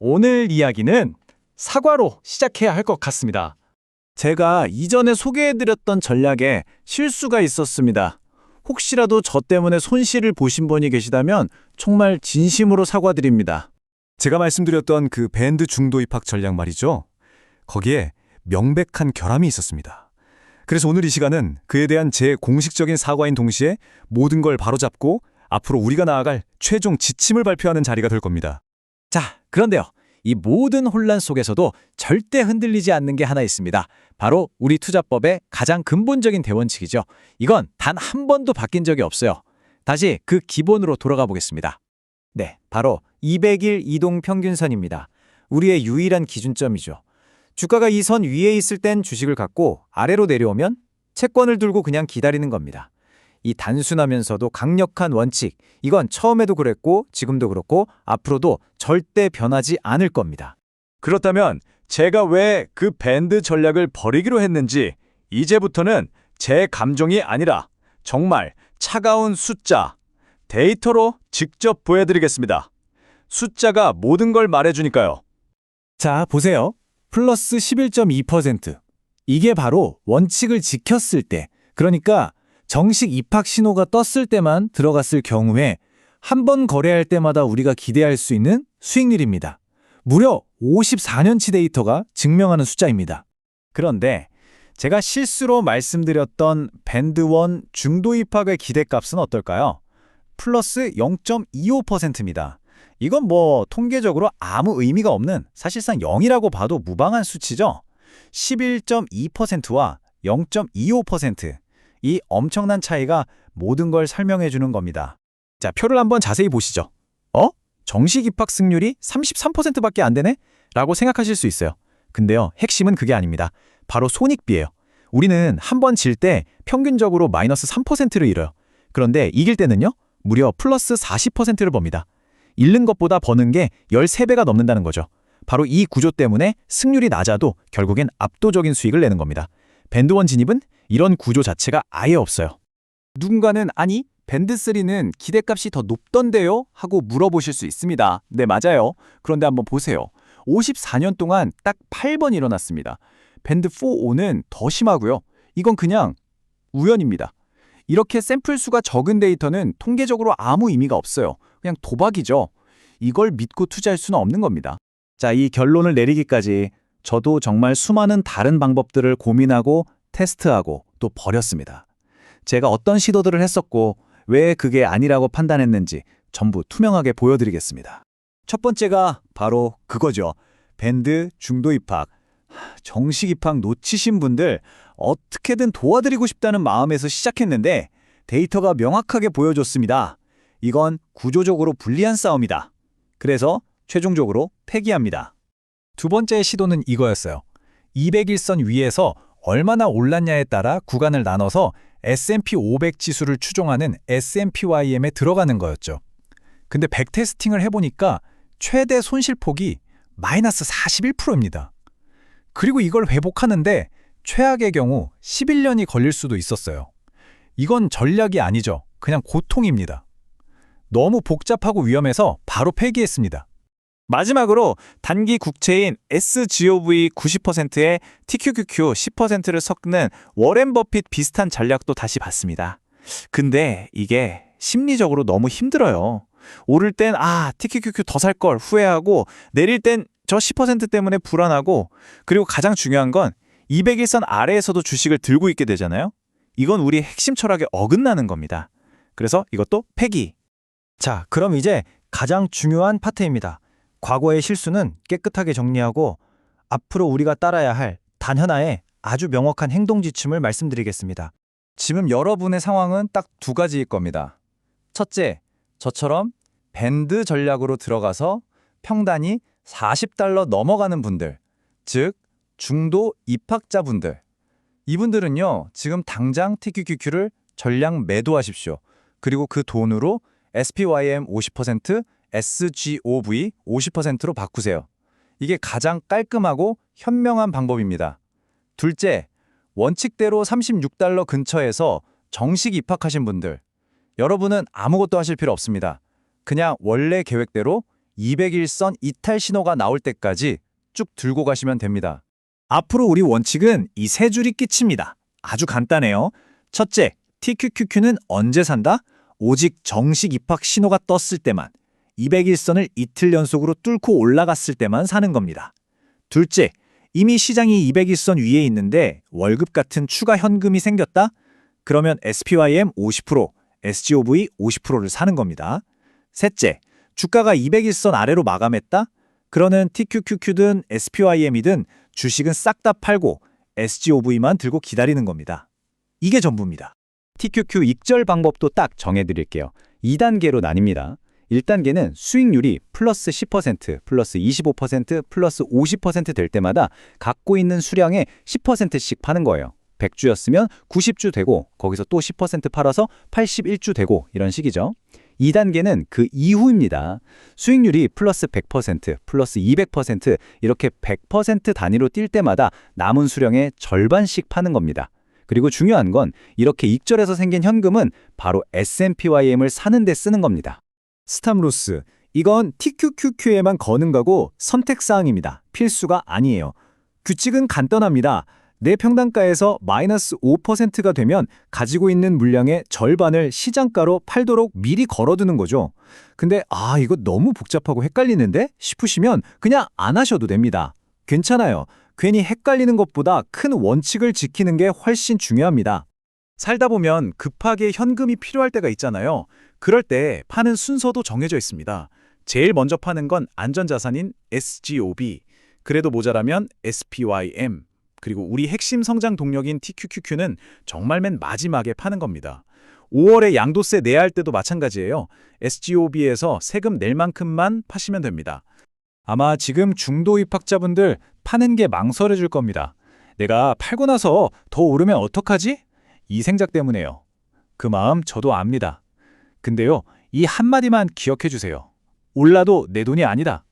오늘 이야기는 사과로 시작해야 할 것 같습니다. 제가 이전에 소개해드렸던 전략에 실수가 있었습니다. 혹시라도 저 때문에 손실을 보신 분이 계시다면 정말 진심으로 사과드립니다. 제가 말씀드렸던 그 밴드 중도 입학 전략 말이죠. 거기에 명백한 결함이 있었습니다. 그래서 오늘 이 시간은 그에 대한 제 공식적인 사과인 동시에 모든 걸 바로잡고 앞으로 우리가 나아갈 최종 지침을 발표하는 자리가 될 겁니다. 자, 그런데요. 이 모든 혼란 속에서도 절대 흔들리지 않는 게 하나 있습니다. 바로 우리 투자법의 가장 근본적인 대원칙이죠. 이건 단 한 번도 바뀐 적이 없어요. 다시 그 기본으로 돌아가 보겠습니다. 네, 바로 200일 이동 평균선입니다. 우리의 유일한 기준점이죠. 주가가 이 선 위에 있을 땐 주식을 갖고 아래로 내려오면 채권을 들고 그냥 기다리는 겁니다. 이 단순하면서도 강력한 원칙, 이건 처음에도 그랬고 지금도 그렇고 앞으로도 절대 변하지 않을 겁니다. 그렇다면 제가 왜 그 밴드 전략을 버리기로 했는지 이제부터는 제 감정이 아니라 정말 차가운 숫자, 데이터로 직접 보여드리겠습니다. 숫자가 모든 걸 말해주니까요. 자, 보세요. 플러스 11.2%. 이게 바로 원칙을 지켰을 때, 그러니까 정식 입학 신호가 떴을 때만 들어갔을 경우에 한 번 거래할 때마다 우리가 기대할 수 있는 수익률입니다. 무려 54년치 데이터가 증명하는 숫자입니다. 그런데 제가 실수로 말씀드렸던 밴드 1 중도 입학의 기대값은 어떨까요? 플러스 0.25%입니다. 이건 통계적으로 아무 의미가 없는 사실상 0이라고 봐도 무방한 수치죠. 11.2%와 0.25%. 이 엄청난 차이가 모든 걸 설명해 주는 겁니다. 자, 표를 한번 자세히 보시죠. 정식 입학 승률이 33%밖에 안 되네? 라고 생각하실 수 있어요. 근데요, 핵심은 그게 아닙니다. 바로 손익비예요. 우리는 한 번 질 때 평균적으로 마이너스 3%를 잃어요. 그런데 이길 때는요, 무려 플러스 40%를 법니다. 잃는 것보다 버는 게 13배가 넘는다는 거죠. 바로 이 구조 때문에 승률이 낮아도 결국엔 압도적인 수익을 내는 겁니다. 밴드1 진입은 이런 구조 자체가 아예 없어요. 누군가는 아니, 밴드3는 기대값이 더 높던데요? 하고 물어보실 수 있습니다. 네, 맞아요. 그런데 한번 보세요. 54년 동안 딱 8번 일어났습니다. 밴드4, 5는 더 심하고요. 이건 그냥 우연입니다. 이렇게 샘플 수가 적은 데이터는 통계적으로 아무 의미가 없어요. 그냥 도박이죠. 이걸 믿고 투자할 수는 없는 겁니다. 자, 이 결론을 내리기까지 저도 정말 수많은 다른 방법들을 고민하고 테스트하고 또 버렸습니다. 제가 어떤 시도들을 했었고 왜 그게 아니라고 판단했는지 전부 투명하게 보여드리겠습니다. 첫 번째가 바로 그거죠. 밴드 중도 입학. 정식 입학 놓치신 분들 어떻게든 도와드리고 싶다는 마음에서 시작했는데 데이터가 명확하게 보여줬습니다. 이건 구조적으로 불리한 싸움이다. 그래서 최종적으로 폐기합니다. 두 번째 시도는 이거였어요. 200일선 위에서 얼마나 올랐냐에 따라 구간을 나눠서 S&P 500 지수를 추종하는 S&PYM에 들어가는 거였죠. 근데 백테스팅을 해보니까 최대 손실폭이 마이너스 41%입니다. 그리고 이걸 회복하는데 최악의 경우 11년이 걸릴 수도 있었어요. 이건 전략이 아니죠. 그냥 고통입니다. 너무 복잡하고 위험해서 바로 폐기했습니다. 마지막으로 단기 국채인 SGOV 90%에 TQQQ 10%를 섞는 워렌 버핏 비슷한 전략도 다시 봤습니다. 근데 이게 심리적으로 너무 힘들어요. 오를 땐 TQQQ 더 살 걸 후회하고 내릴 땐 저 10% 때문에 불안하고 그리고 가장 중요한 건 200일선 아래에서도 주식을 들고 있게 되잖아요. 이건 우리 핵심 철학에 어긋나는 겁니다. 그래서 이것도 폐기. 자, 그럼 이제 가장 중요한 파트입니다. 과거의 실수는 깨끗하게 정리하고 앞으로 우리가 따라야 할 단 하나의 아주 명확한 행동 지침을 말씀드리겠습니다. 지금 여러분의 상황은 딱 두 가지일 겁니다. 첫째, 저처럼 밴드 전략으로 들어가서 평단이 $40 넘어가는 분들, 즉 중도 입학자분들. 이분들은요, 지금 당장 TQQQ를 전량 매도하십시오. 그리고 그 돈으로 SPYM 50%, SGOV 50%로 바꾸세요. 이게 가장 깔끔하고 현명한 방법입니다. 둘째, 원칙대로 $36 근처에서 정식 입학하신 분들. 여러분은 아무것도 하실 필요 없습니다. 그냥 원래 계획대로 200일선 이탈 신호가 나올 때까지 쭉 들고 가시면 됩니다. 앞으로 우리 원칙은 이 세 줄이 끝입니다. 아주 간단해요. 첫째, TQQQ는 언제 산다? 오직 정식 입학 신호가 떴을 때만, 200일선을 이틀 연속으로 뚫고 올라갔을 때만 사는 겁니다. 둘째, 이미 시장이 200일선 위에 있는데 월급 같은 추가 현금이 생겼다? 그러면 SPYM 50%, SGOV 50%를 사는 겁니다. 셋째, 주가가 200일선 아래로 마감했다? 그러는 TQQQ든 SPYM이든 주식은 싹 다 팔고 SGOV만 들고 기다리는 겁니다. 이게 전부입니다. TQQ 익절 방법도 딱 정해드릴게요. 2단계로 나뉩니다. 1단계는 수익률이 플러스 10%, 플러스 25%, 플러스 50% 될 때마다 갖고 있는 수량의 10%씩 파는 거예요. 100주였으면 90주 되고 거기서 또 10% 팔아서 81주 되고 이런 식이죠. 2단계는 그 이후입니다. 수익률이 플러스 100%, 플러스 200% 이렇게 100% 단위로 뛸 때마다 남은 수량의 절반씩 파는 겁니다. 그리고 중요한 건 이렇게 익절해서 생긴 현금은 바로 S&PYM을 사는 데 쓰는 겁니다. 스탑로스, 이건 TQQQ에만 거는 거고 선택사항입니다. 필수가 아니에요. 규칙은 간단합니다. 내 평단가에서 마이너스 5%가 되면 가지고 있는 물량의 절반을 시장가로 팔도록 미리 걸어두는 거죠. 근데 이거 너무 복잡하고 헷갈리는데? 싶으시면 그냥 안 하셔도 됩니다. 괜찮아요. 괜히 헷갈리는 것보다 큰 원칙을 지키는 게 훨씬 중요합니다. 살다 보면 급하게 현금이 필요할 때가 있잖아요. 그럴 때 파는 순서도 정해져 있습니다. 제일 먼저 파는 건 안전자산인 SGOB, 그래도 모자라면 SPYM, 그리고 우리 핵심 성장 동력인 TQQQ는 정말 맨 마지막에 파는 겁니다. 5월에 양도세 내야 할 때도 마찬가지예요. SGOB에서 세금 낼 만큼만 파시면 됩니다. 아마 지금 중도 입학자분들 파는 게 망설여질 겁니다. 내가 팔고 나서 더 오르면 어떡하지? 이 생각 때문에요. 그 마음 저도 압니다. 근데요, 이 한마디만 기억해 주세요. 올라도 내 돈이 아니다.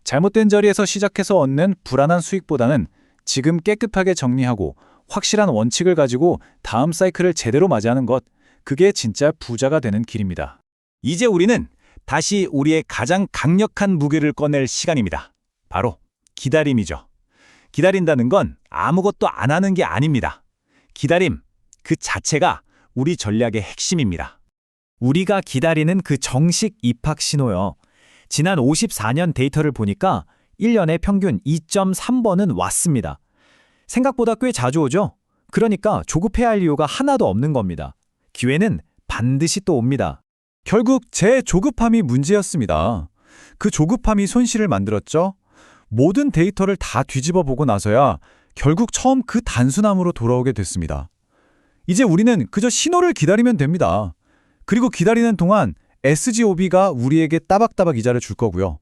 잘못된 자리에서 시작해서 얻는 불안한 수익보다는 지금 깨끗하게 정리하고 확실한 원칙을 가지고 다음 사이클을 제대로 맞이하는 것, 그게 진짜 부자가 되는 길입니다. 이제 우리는 다시 우리의 가장 강력한 무기를 꺼낼 시간입니다. 바로 기다림이죠. 기다린다는 건 아무것도 안 하는 게 아닙니다. 기다림, 그 자체가 우리 전략의 핵심입니다. 우리가 기다리는 그 정식 입학 신호요. 지난 54년 데이터를 보니까 1년에 평균 2.3번은 왔습니다. 생각보다 꽤 자주 오죠? 그러니까 조급해야 할 이유가 하나도 없는 겁니다. 기회는 반드시 또 옵니다. 결국 제 조급함이 문제였습니다. 그 조급함이 손실을 만들었죠? 모든 데이터를 다 뒤집어 보고 나서야 결국 처음 그 단순함으로 돌아오게 됐습니다. 이제 우리는 그저 신호를 기다리면 됩니다. 그리고 기다리는 동안 SGOB가 우리에게 따박따박 이자를 줄 거고요.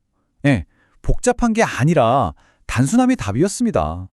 복잡한 게 아니라 단순함이 답이었습니다.